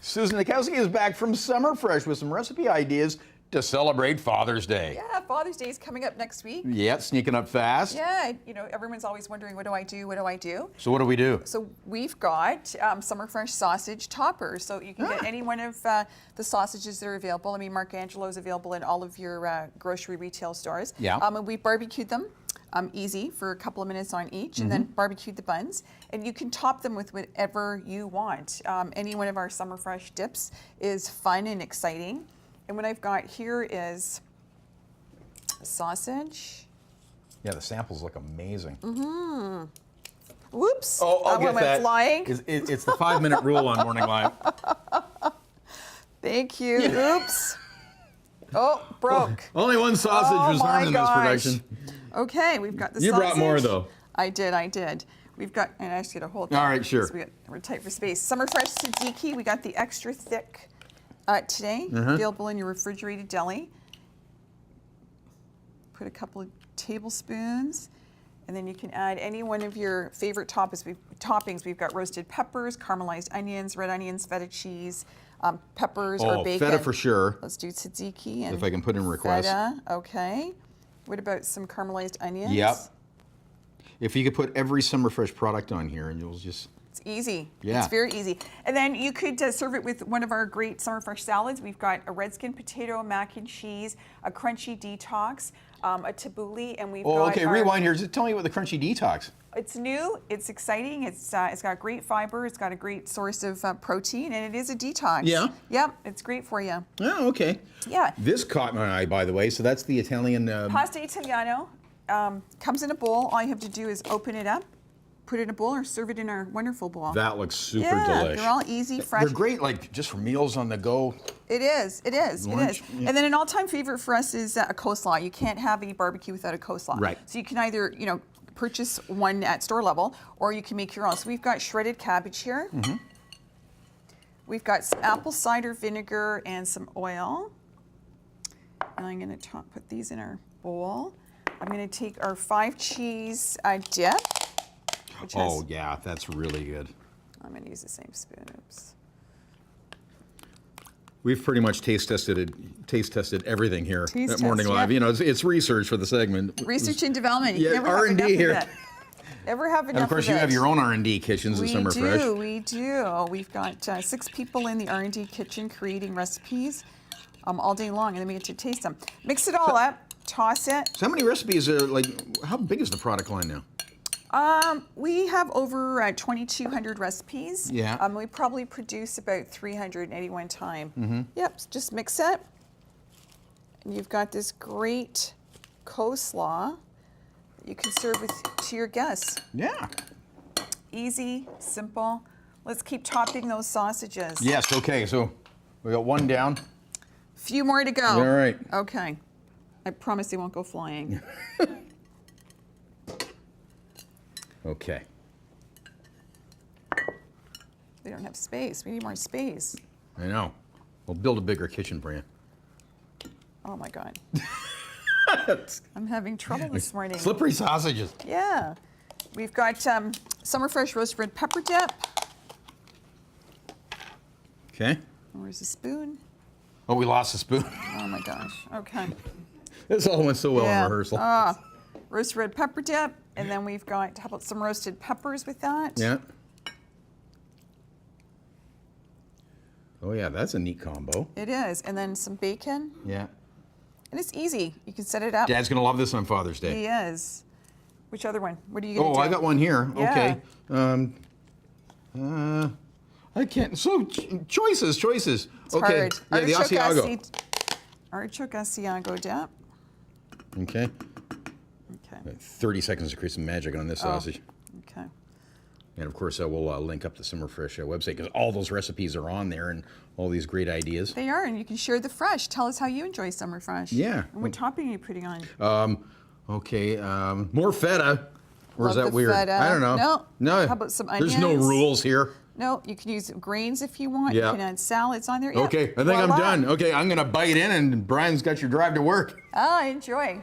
Susan Nikowski is back from Summer Fresh with some recipe ideas to celebrate Father's Day. Yeah, Father's Day is coming up next week. Yeah, sneaking up fast. Yeah, you know, everyone's always wondering, what do I do? What do I do? So what do we do? So we've got Summer Fresh sausage toppers. So you can get any one of the sausages that are available. I mean, Mark Angelo's available in all of your grocery retail stores. Yeah. And we barbecued them. Easy for a couple of minutes on each, and then barbecued the buns. And you can top them with whatever you want. Any one of our Summer Fresh dips is fun and exciting. And what I've got here is sausage. Yeah, the samples look amazing. Whoops! Oh, I'll that get one went that. flying. It's the 5-minute rule on Morning Live. Thank you. Oops. Oh, broke. Only one sausage was harmed in this production. Okay, we've got the You sausage. brought more, though. I did. We've got, and I just get a hold. All right, sure. We're tight for space. Summer Fresh tzatziki. We got the extra thick today, available in your refrigerated deli. Put a couple of tablespoons, and then you can add any one of your favorite toppings. We've got roasted peppers, caramelized onions, red onions, feta cheese, peppers or bacon. Feta for sure. Let's do tzatziki and if I can put in requests. Feta, okay. What about some caramelized onions? Yep. If you could put every Summer Fresh product on here, and you'll just. It's easy. Yeah. It's very easy. And then you could serve it with one of our great Summer Fresh salads. We've got a red skin potato, mac and cheese, a crunchy detox, a tabbouleh, and we've got. Okay, rewind here. Just tell me about the crunchy detox. It's new, it's exciting, it's got great fiber, it's got a great source of protein, and it is a detox. Yeah? Yep, it's great for you. Oh, okay. Yeah. This caught my eye, by the way, so that's the Italian... Pasta Italiano comes in a bowl. All you have to do is open it up, put it in a bowl, or serve it in our wonderful bowl. That looks super delish. They're all easy, fresh. They're great, like, just for meals on the go. It is. Lunch, yeah. And then an all-time favorite for us is a coleslaw. You can't have a barbecue without a coleslaw. Right. So you can either, purchase one at store level, or you can make your own. So we've got shredded cabbage here. We've got some apple cider vinegar and some oil. And I'm going to put these in our bowl. I'm going to take our 5 cheese dip. Yeah, that's really good. I'm going to use the same spoon. Oops. We've pretty much taste tested everything here at Morning Live. Yeah. You know, it's research for the segment. Research and development. Yeah, R&D here. Never have enough And of course, you have your own R&D kitchens at Summer Fresh. We do. We've got 6 people in the R&D kitchen creating recipes all day long, and then we get to taste them. Mix it all up, toss it. So how many recipes are, how big is the product line now? We have over 2,200 recipes. Yeah. We probably produce about 300 at any one time. Yep, so just mix it. And you've got this great coleslaw that you can serve to your guests. Yeah. Easy, simple. Let's keep topping those sausages. Yes, okay, so we got one down. Few more to go. All right. Okay. I promise they won't go flying. Okay. We don't have space. We need more space. I know. We'll build a bigger kitchen for you. Oh my God. I'm having trouble this morning. Slippery sausages. Yeah. We've got Summer Fresh roasted red pepper dip. Okay. Where's the spoon? Oh, we lost the spoon. Oh my gosh. Okay. This all went so well in rehearsal. Roasted red pepper dip. And then we've got, how about some roasted peppers with that? Yeah. Oh yeah, that's a neat combo. It is. And then some bacon. Yeah. And it's easy. You can set it up. Dad's gonna love this on Father's Day. He is. Which other one? What are you gonna do? Oh, I got one here. Yeah. Okay. I can't. So choices. It's okay. hard. Yeah, the Asiago. Artichoke Asiago dip. Okay. Okay. 30 seconds to create some magic on this sausage. Okay. And of course, we'll link up the Summer Fresh website because all those recipes are on there and all these great ideas. They are, and you can share the fresh. Tell us how you enjoy Summer Fresh. Yeah. And what topping are you putting on? Okay. More feta. Or is Love that the weird? feta. I don't know. No. How about some onions? There's no rules here. No, you can use grains if you want. Yeah. You can add salads on there. Okay, Yep. I think I'm Voila. done. Okay, I'm going to bite in, and Brian's got your drive to work. Enjoy.